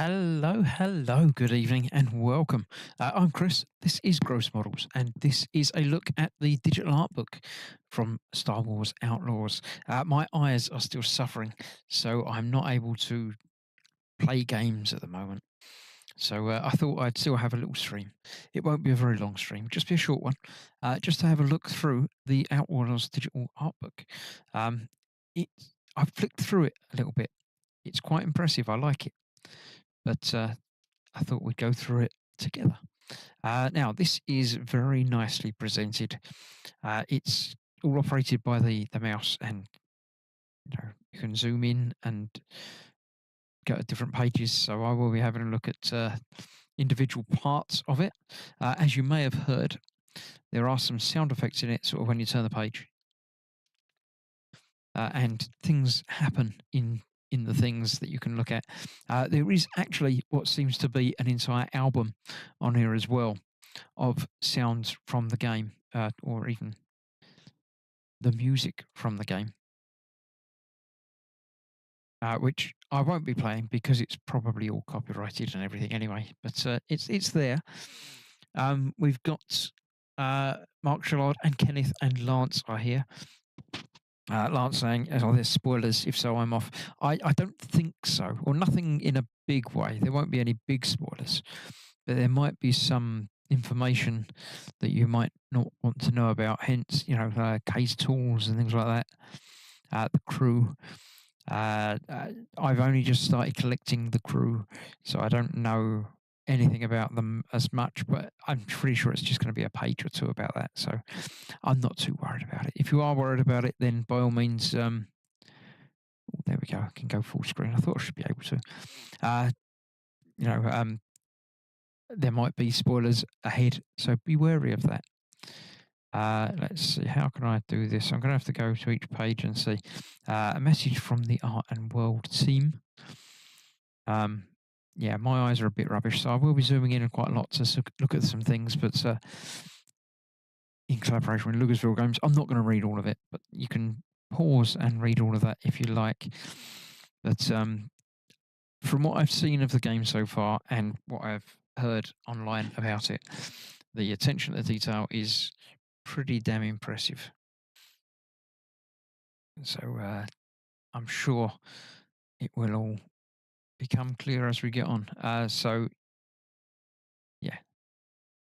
Hello, good evening, and welcome. I'm Chris. This is Gross Models, and this is a look at the digital art book from Star Wars Outlaws. My eyes are still suffering, so I'm not able to play games at the moment. So I thought I'd still have a little stream. It won't be a very long stream, just be a short one, just to have a look through the Outlaws digital art book. Um, it, I've flicked through it a little bit. It's quite impressive. I like it, but I thought we'd go through it together. Now, this is very nicely presented. It's all operated by the mouse, and you can zoom in and go to different pages. So I will be having a look at individual parts of it. As you may have heard, there are some sound effects in it, sort of when you turn the page, and things happen in the things that you can look at. There is actually what seems to be an entire album on here as well of sounds from the game, or even the music from the game, which I won't be playing because it's probably all copyrighted and everything anyway. But it's there. We've got Mark Shallard and Kenneth and Lance are here. Lance saying, "Are there spoilers? If so, I'm off." I don't think so, or nothing in a big way. There won't be any big spoilers, but there might be some information that you might not want to know about. Hence, case tools and things like that. The crew. I've only just started collecting the crew, so I don't know anything about them as much, but I'm pretty sure it's just going to be a page or two about that. So I'm not too worried about it. If you are worried about it, then by all means, there we go. I can go full screen. I thought I should be able to. Uh, you know, um, there might be spoilers ahead, so be wary of that. Let's see, how can I do this? I'm going to have to go to each page and see. A message from the Art and World team. Yeah, my eyes are a bit rubbish, so I will be zooming in quite a lot to look at some things, but in collaboration with Lucasfilm Games, I'm not going to read all of it, but you can pause and read all of that if you like. But from what I've seen of the game so far and what I've heard online about it, the attention to detail is pretty damn impressive. So I'm sure it will all become clear as we get on. So, yeah,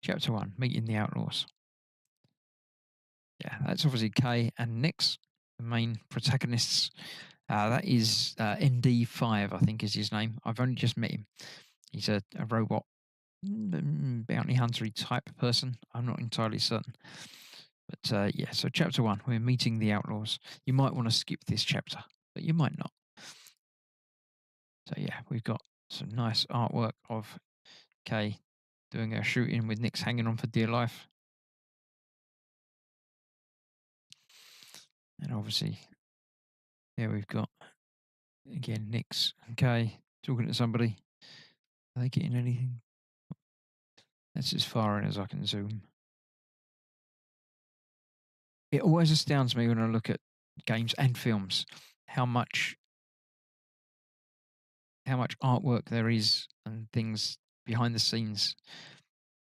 Chapter 1, Meeting the Outlaws. Yeah, that's obviously Kay and Nix, the main protagonists. That is ND5, I think is his name. I've only just met him. He's a robot bounty hunter type person. I'm not entirely certain. But yeah, so Chapter 1, we're meeting the Outlaws. You might want to skip this chapter, but you might not. So yeah, we've got some nice artwork of Kay doing a shooting with Nix hanging on for dear life. And obviously, there we've got, again, Nix and Kay talking to somebody. Are they getting anything? That's as far in as I can zoom. It always astounds me when I look at games and films how much artwork there is and things behind the scenes.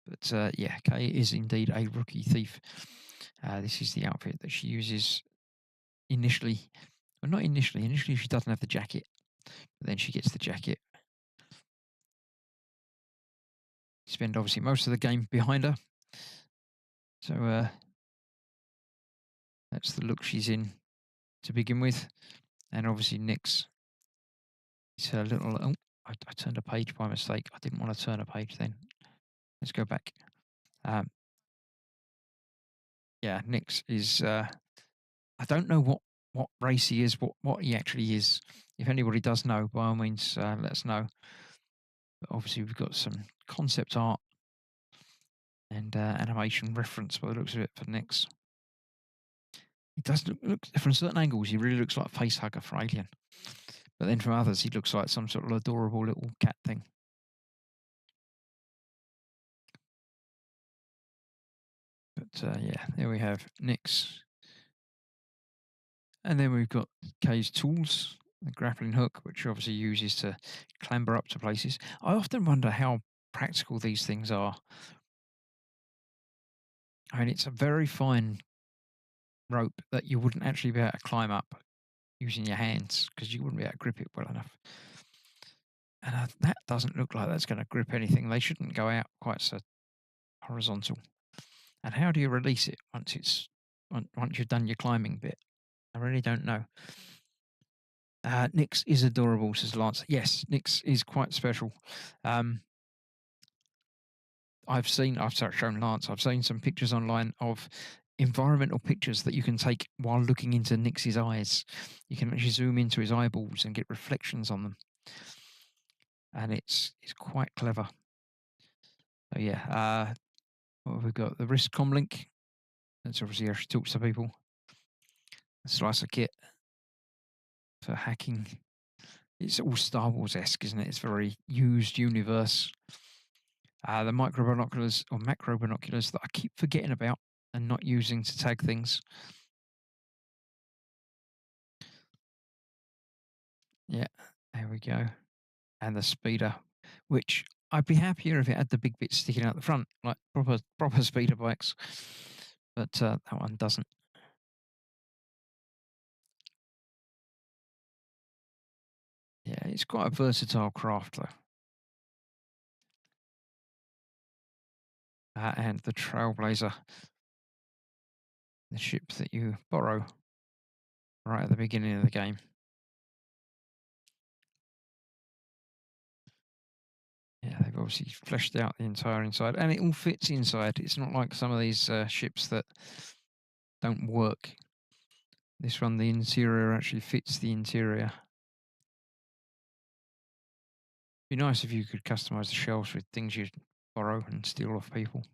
But yeah, Kay is indeed a rookie thief. This is the outfit that she uses initially. Well, not initially. Initially, she doesn't have the jacket, but then she gets the jacket. Spend obviously most of the game behind her. So that's the look she's in to begin with. And obviously Nix is her little... Oh, I turned a page by mistake. I didn't want to turn a page then. Let's go back. Yeah, Nix is... I don't know what race he is, what he actually is. If anybody does know, by all means, let us know. But obviously we've got some concept art and animation reference by the looks of it for Nix. He does look from certain angles, he really looks like a face hugger for Alien. But then from others, he looks like some sort of adorable little cat thing. But yeah, there we have Nix. And then we've got Kay's tools. the grappling hook, which obviously uses to clamber up to places. I often wonder how practical these things are. I mean, it's a very fine rope that you wouldn't actually be able to climb up using your hands because you wouldn't be able to grip it well enough. And that doesn't look like that's going to grip anything. They shouldn't go out quite so horizontal. And how do you release it once you've done your climbing bit? I really don't know. Nyx is adorable, says Lance. Yes, Nyx is quite special. I've shown Lance, I've seen some pictures online of environmental pictures that you can take while looking into Nyx's eyes. You can actually zoom into his eyeballs and get reflections on them. And it's quite clever. So yeah, what have we got? The wrist comm link. That's obviously how she talks to people. A slicer kit for hacking. It's all Star Wars-esque, isn't it? It's very used universe. The micro binoculars or macro binoculars that I keep forgetting about and not using to tag things. Yeah, there we go. And the speeder, which I'd be happier if it had the big bit sticking out the front, like proper speeder bikes. But that one doesn't. Yeah, it's quite a versatile craft though. And the Trailblazer, the ship that you borrow right at the beginning of the game. Yeah, they've obviously fleshed out the entire inside, and it all fits inside. It's not like some of these ships that don't work. This one, the interior actually fits the interior. Be nice if you could customize the shelves with things you'd borrow and steal off people,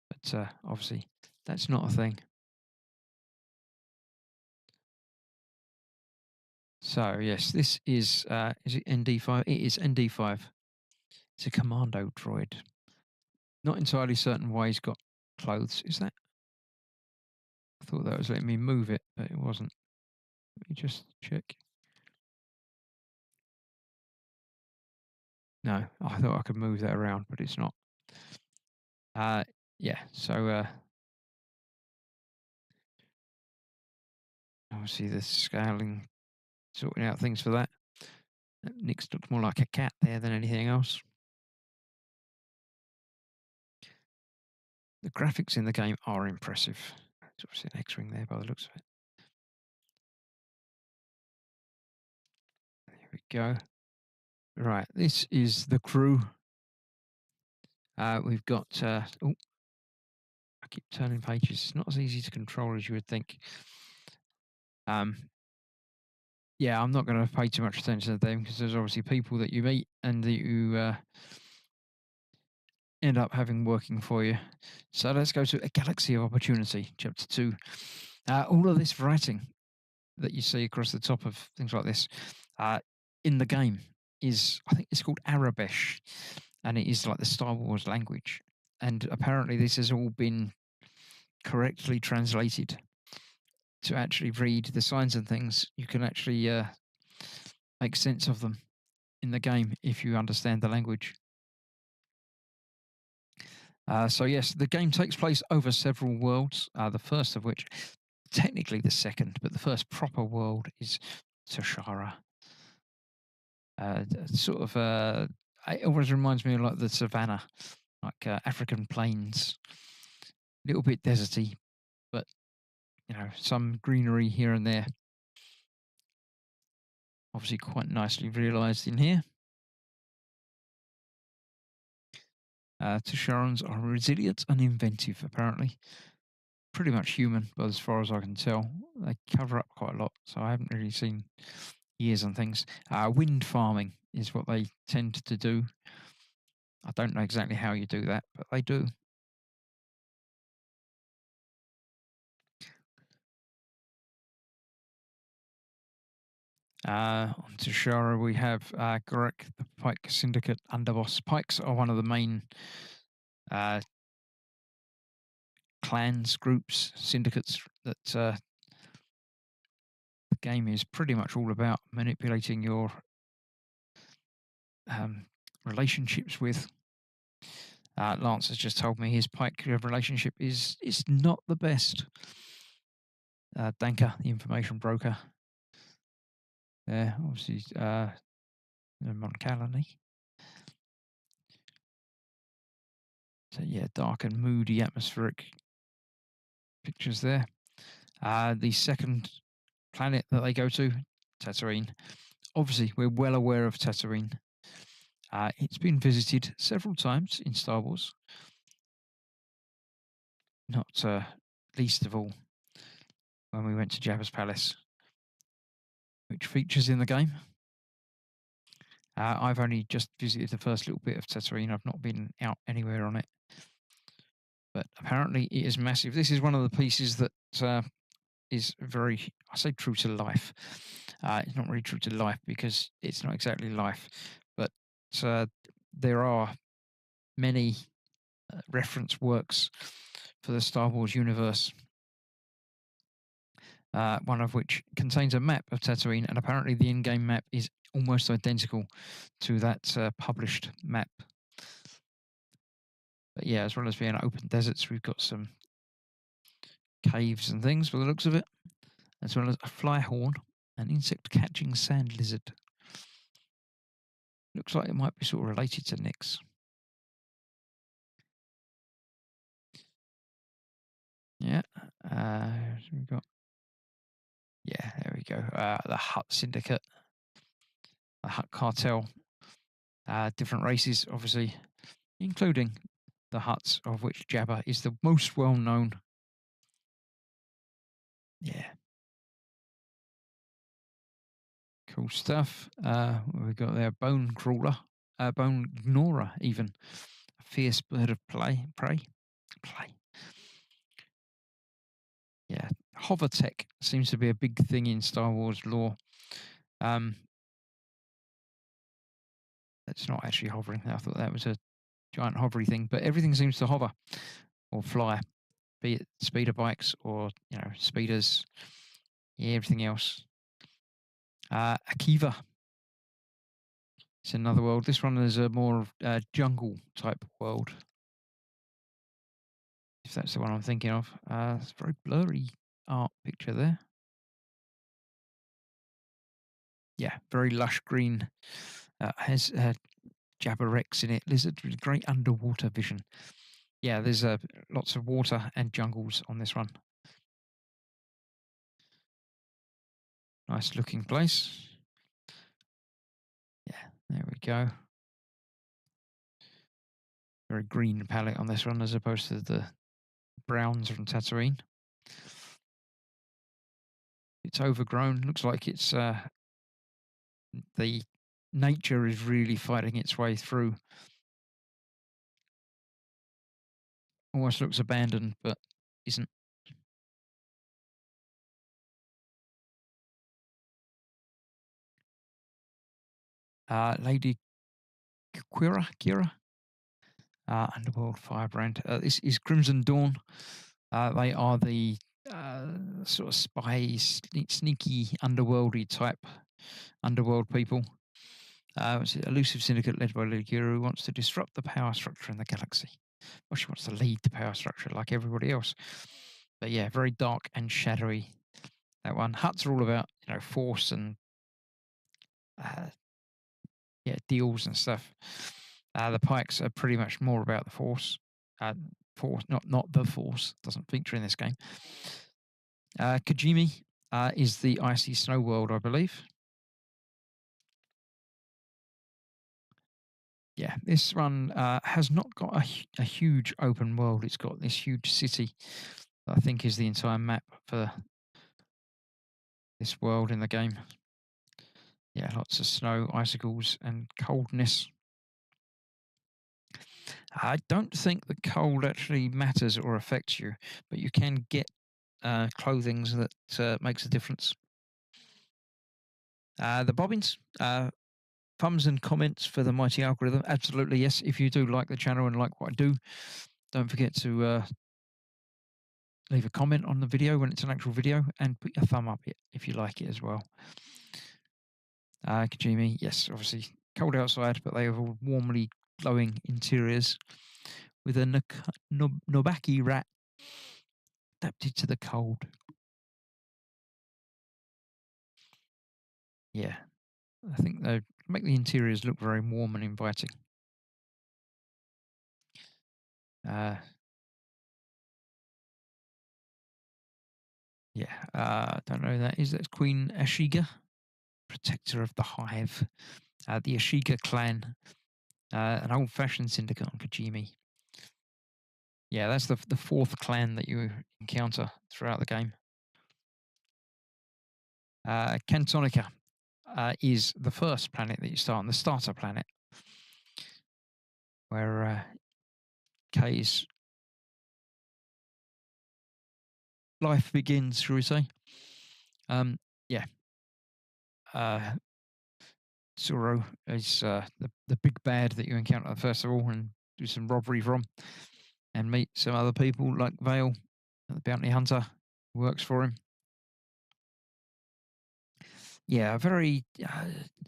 but obviously that's not a thing. So yes, this is it ND5? It is ND5. It's a commando droid. Not entirely certain why he's got clothes. Is that? I thought that was letting me move it, but it wasn't. Let me just check. No, I thought I could move that around, but it's not. Yeah, so obviously the scaling, sorting out things for that. Nyx looked more like a cat there than anything else. The graphics in the game are impressive. There's obviously an X-wing there by the looks of it. There we go. Right, this is the crew. We've got. Oh, I keep turning pages. It's not as easy to control as you would think. Yeah, I'm not going to pay too much attention to them because there's obviously people that you meet and that you end up having working for you. So let's go to A Galaxy of Opportunity, Chapter 2. All of this writing that you see across the top of things like this in the game is, I think it's called Arabesh, and it is like the Star Wars language. And apparently this has all been correctly translated to actually read the signs and things. You can actually make sense of them in the game if you understand the language. So yes, the game takes place over several worlds. The first of which, technically the second, but the first proper world is Toshara. Sort of, it always reminds me of like the savannah, like African plains. A little bit deserty, but some greenery here and there. Obviously, quite nicely realised in here. Tosharans are resilient and inventive, apparently. Pretty much human, but as far as I can tell, they cover up quite a lot, so I haven't really seen ears and things. Wind farming is what they tend to do. I don't know exactly how you do that, but they do. On Toshara, we have Gorek, the Pike Syndicate underboss. Pikes are one of the main clans, groups, syndicates that the the game is pretty much all about manipulating your relationships with. Lance has just told me his pike relationship is not the best. Danker, the information broker. There, obviously, Moncalani. So yeah, dark and moody atmospheric pictures there. The second planet that they go to, Tatooine. Obviously, we're well aware of Tatooine. It's been visited several times in Star Wars. Not least of all when we went to Jabba's palace, which features in the game. I've only just visited the first little bit of Tatooine. I've not been out anywhere on it. But apparently it is massive. This is one of the pieces that is very, I say true to life. It's not really true to life because it's not exactly life. But there are many reference works for the Star Wars universe. One of which contains a map of Tatooine, and apparently the in-game map is almost identical to that published map. But yeah, as well as being open deserts, we've got some caves and things by the looks of it, as well as a fly horn, an insect-catching sand lizard. Looks like it might be sort of related to Nyx. Yeah, we've got. Yeah, there we go. The Hutt Syndicate, the Hutt Cartel, different races, obviously, including the Hutts, of which Jabba is the most well known. Yeah. Cool stuff. What we got there? Bone crawler, bone gnawer, even. A fierce bird of prey. Yeah. Hover tech seems to be a big thing in Star Wars lore. It's not actually hovering. I thought that was a giant hovery thing, but everything seems to hover or fly, be it speeder bikes or speeders. Yeah, everything else. Akiva. It's another world. This one is a more jungle type world, if that's the one I'm thinking of. It's a very blurry art picture there. Yeah, very lush green. Has Jabba Rex in it. Lizard with great underwater vision. Yeah, there's lots of water and jungles on this one. Nice looking place. Yeah, there we go. Very green palette on this one as opposed to the browns from Tatooine. It's overgrown. Looks like it's the nature is really fighting its way through. Almost looks abandoned, but isn't. Lady Kira, Underworld Firebrand. This is Crimson Dawn. They are the sort of spies, sneaky, underworldy type underworld people. It's an elusive syndicate led by Lady Kira who wants to disrupt the power structure in the galaxy. Well, she wants to lead the power structure like everybody else. But yeah, very dark and shadowy. That one. Hutts are all about force and deals and stuff. The Pikes are pretty much more about the force. Force, not the force. Doesn't feature in this game. Kajimi is the icy snow world, I believe. Yeah, this one has not got a huge open world. It's got this huge city that I think is the entire map for this world in the game. Yeah, lots of snow, icicles, and coldness. I don't think the cold actually matters or affects you, but you can get clothing that makes a difference. The bobbins, thumbs and comments for the mighty algorithm. Absolutely, yes. If you do like the channel and like what I do, don't forget to leave a comment on the video when it's an actual video, and put your thumb up if you like it as well. Kajimi, yes, obviously cold outside, but they have all warmly glowing interiors with a Nobaki rat adapted to the cold. Yeah, I think they make the interiors look very warm and inviting. Yeah, don't know who that is. That's Queen Ashiga, protector of the hive. The Ashiga clan, an old-fashioned syndicate on Kajimi. Yeah, that's the fourth clan that you encounter throughout the game. Cantonica is the first planet that you start on, the starter planet, where Kay's life begins, shall we say. Yeah. Zoro is the big bad that you encounter first of all and do some robbery from, and meet some other people like Vale, the bounty hunter, who works for him. Yeah, a very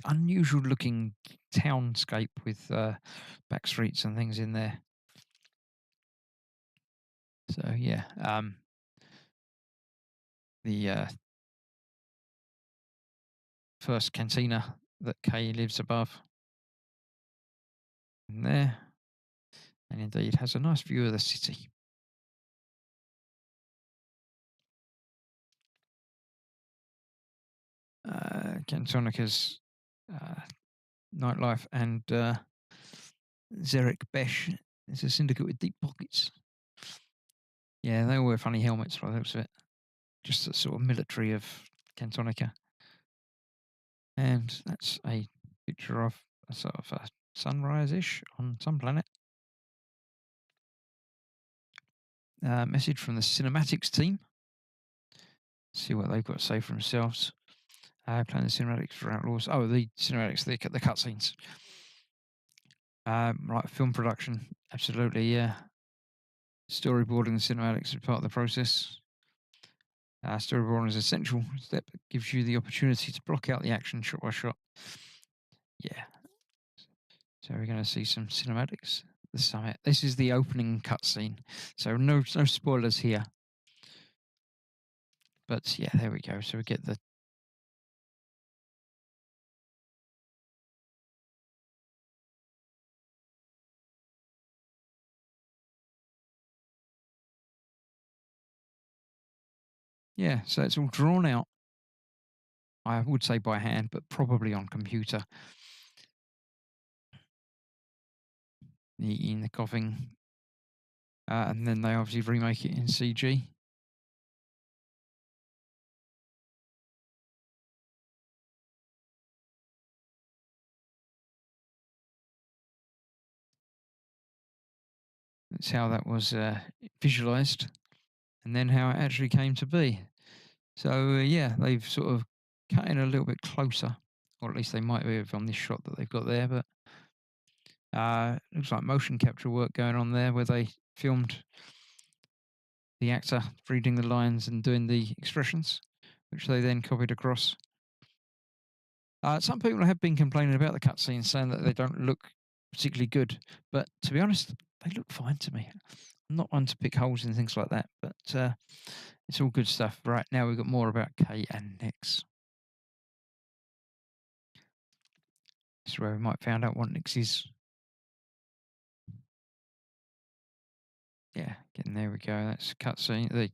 unusual looking townscape with back streets and things in there. So yeah, the first cantina that Kay lives above in there, and indeed has a nice view of the city. Cantonica's nightlife and Zerek Besh is a syndicate with deep pockets. Yeah, they all wear funny helmets by the looks of it. Just a sort of military of Cantonica. And that's a picture of a sort of a sunrise-ish on some planet. Message from the cinematics team. See what they've got to say for themselves. Playing the cinematics for Outlaws. Oh, the cinematics, the cutscenes. Right, film production. Absolutely, yeah. Storyboarding the cinematics is part of the process. Storyboarding is an essential step that gives you the opportunity to block out the action shot by shot. Yeah. So we're going to see some cinematics. The summit. This is the opening cutscene. So no spoilers here. But yeah, there we go. So we get the yeah. So it's all drawn out. I would say by hand, but probably on computer. In the coughing, and then they obviously remake it in CG. That's how that was visualized, and then how it actually came to be. So yeah, they've sort of cut in a little bit closer, or at least they might have on this shot that they've got there. But looks like motion capture work going on there, where they filmed the actor reading the lines and doing the expressions, which they then copied across. Some people have been complaining about the cutscenes, saying that they don't look particularly good. But to be honest, they look fine to me. I'm not one to pick holes in things like that, but it's all good stuff. Right, now we've got more about Kay and Nix. This is where we might find out what Nix is. Yeah, again, there we go. That's cutscene, the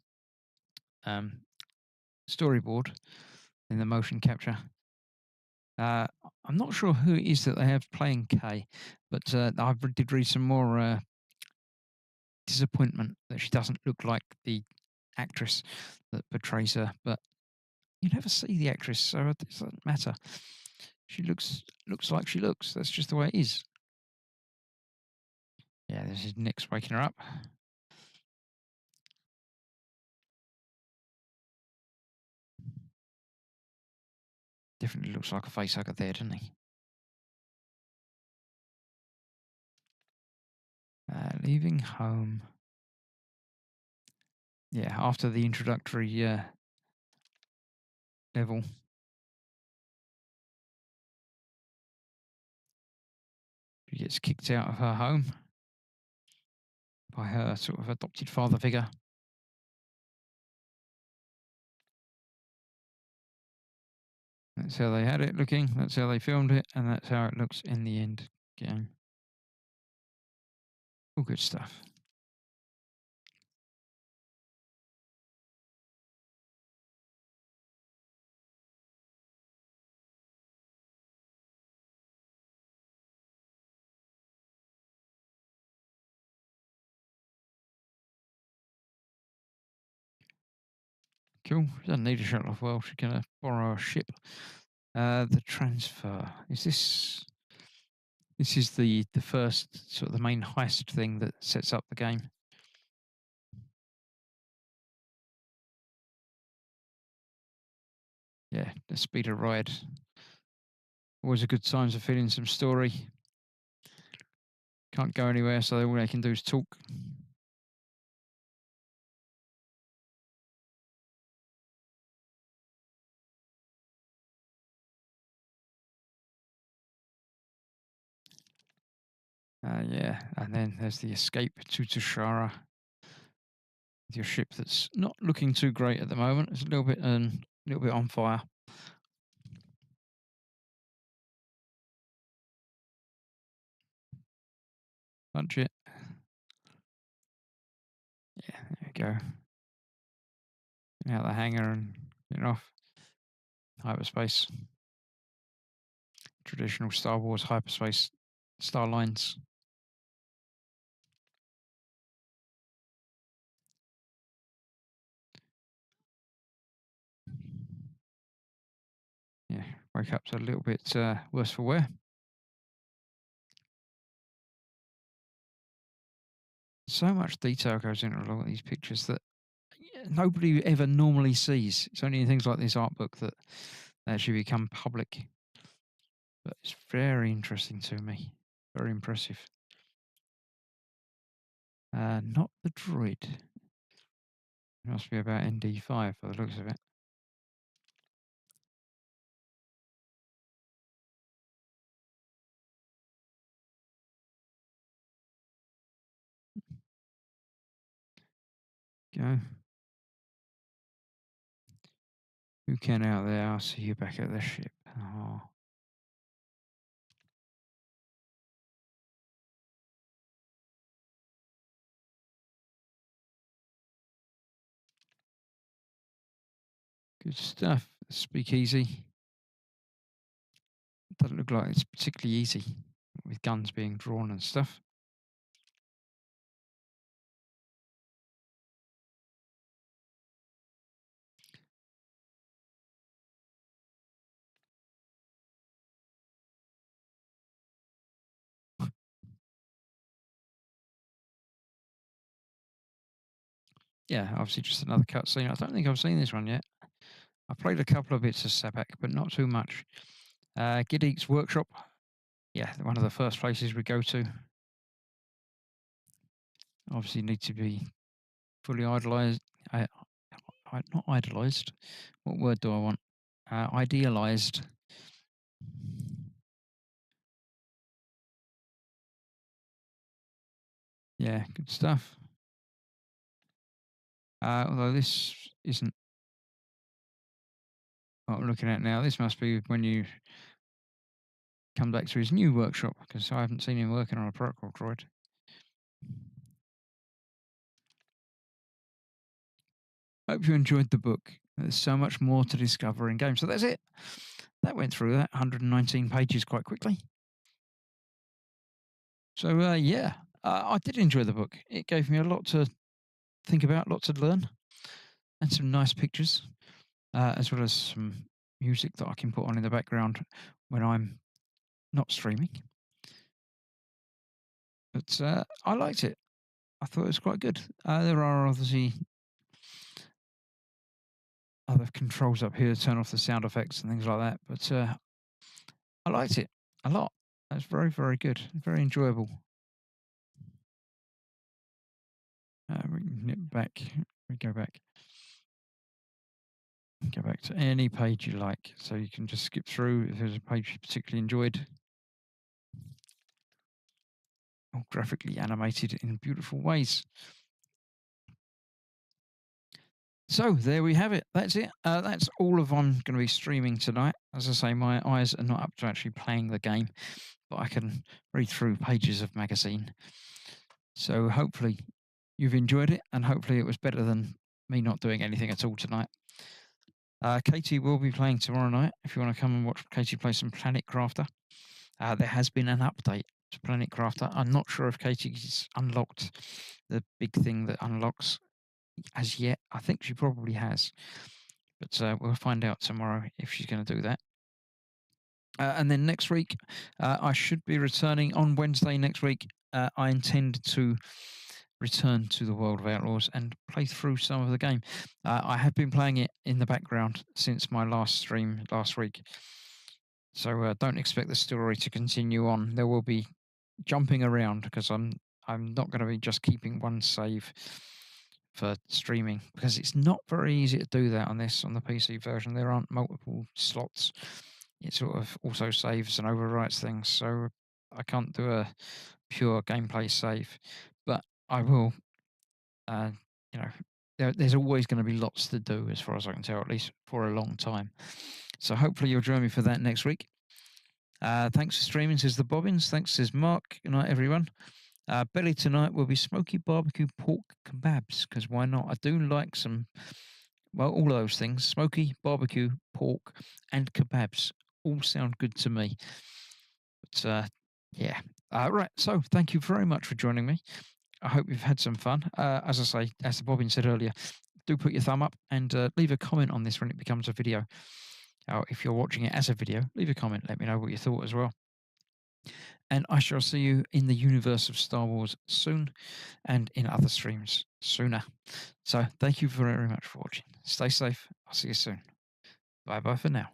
storyboard in the motion capture. I'm not sure who it is that they have playing Kay, but I did read some more disappointment that she doesn't look like the actress that portrays her. But you never see the actress, so it doesn't matter. She looks like she looks. That's just the way it is. Yeah, this is Nick's waking her up. Definitely looks like a facehugger there, doesn't he? Leaving home. yeah, after the introductory level, she gets kicked out of her home by her sort of adopted father figure. That's how they had it looking, that's how they filmed it, and that's how it looks in the end game. All good stuff. Cool. She doesn't need a shuttle off. Well, she's going to borrow a ship. The transfer. This is the first sort of the main heist thing that sets up the game. Yeah, the speeder ride. Always a good time to fill in some story. Can't go anywhere, so all they can do is talk. Yeah, and then there's the escape to Tashara with your ship that's not looking too great at the moment. It's a little bit on fire. Punch it. Yeah, there you go. Get out the hangar and get off. Hyperspace. Traditional Star Wars hyperspace star lines. Yeah, wake up's a little bit worse for wear. So much detail goes into a lot of these pictures that nobody ever normally sees. It's only in things like this art book that they actually become public. But it's very interesting to me. Very impressive. Not the droid. It must be about ND5 by the looks of it. Go. Who can out there? I'll see you back at the ship. Oh. Good stuff. Speakeasy. Doesn't look like it's particularly easy with guns being drawn and stuff. Yeah, obviously just another cutscene. I don't think I've seen this one yet. I played a couple of bits of Sabak, but not too much. Giddeek's workshop. Yeah, one of the first places we go to. Obviously need to be fully idolized. Not idolized. What word do I want? Idealized. Yeah, good stuff. Although this isn't what I'm looking at now. This must be when you come back to his new workshop, because I haven't seen him working on a protocol droid. Hope you enjoyed the book. There's so much more to discover in games. So that's it. That went through that 119 pages quite quickly. So yeah, I did enjoy the book. It gave me a lot to think about, lots to learn, and some nice pictures, as well as some music that I can put on in the background when I'm not streaming. But I liked it. I thought it was quite good. There are obviously other controls up here to turn off the sound effects and things like that, but I liked it a lot. It was very, very good, very enjoyable. We can nip back We go back to any page you like, so you can just skip through if there's a page you particularly enjoyed. All graphically animated in beautiful ways. So there we have it. That's it. That's all of I'm going to be streaming tonight. As I say, my eyes are not up to actually playing the game, but I can read through pages of magazine. So hopefully you've enjoyed it, and hopefully it was better than me not doing anything at all tonight. Katie will be playing tomorrow night. If you want to come and watch Katie play some Planet Crafter, there has been an update to Planet Crafter. I'm not sure if Katie's unlocked the big thing that unlocks as yet. I think she probably has, but we'll find out tomorrow if she's going to do that. And then next week, I should be returning on Wednesday next week. I intend to return to the world of Outlaws and play through some of the game. I have been playing it in the background since my last stream last week, so don't expect the story to continue on. There will be jumping around because I'm not going to be just keeping one save for streaming, because it's not very easy to do that on the PC version. There aren't multiple slots. It sort of also saves and overwrites things, so I can't do a pure gameplay save, but I will. Uh, you know, there's always going to be lots to do, as far as I can tell, at least for a long time. So hopefully you'll join me for that next week. Thanks for streaming, says the Bobbins. Thanks, says Mark. Good night, everyone. Belly tonight will be smoky barbecue pork kebabs, because why not? I do like some, well, all of those things. Smoky barbecue, pork, and kebabs all sound good to me. But yeah. Right. So thank you very much for joining me. I hope you've had some fun. As I say, as the Bobbin said earlier, do put your thumb up and leave a comment on this when it becomes a video. If you're watching it as a video, leave a comment. Let me know what you thought as well. And I shall see you in the universe of Star Wars soon, and in other streams sooner. So thank you very much for watching. Stay safe. I'll see you soon. Bye bye for now.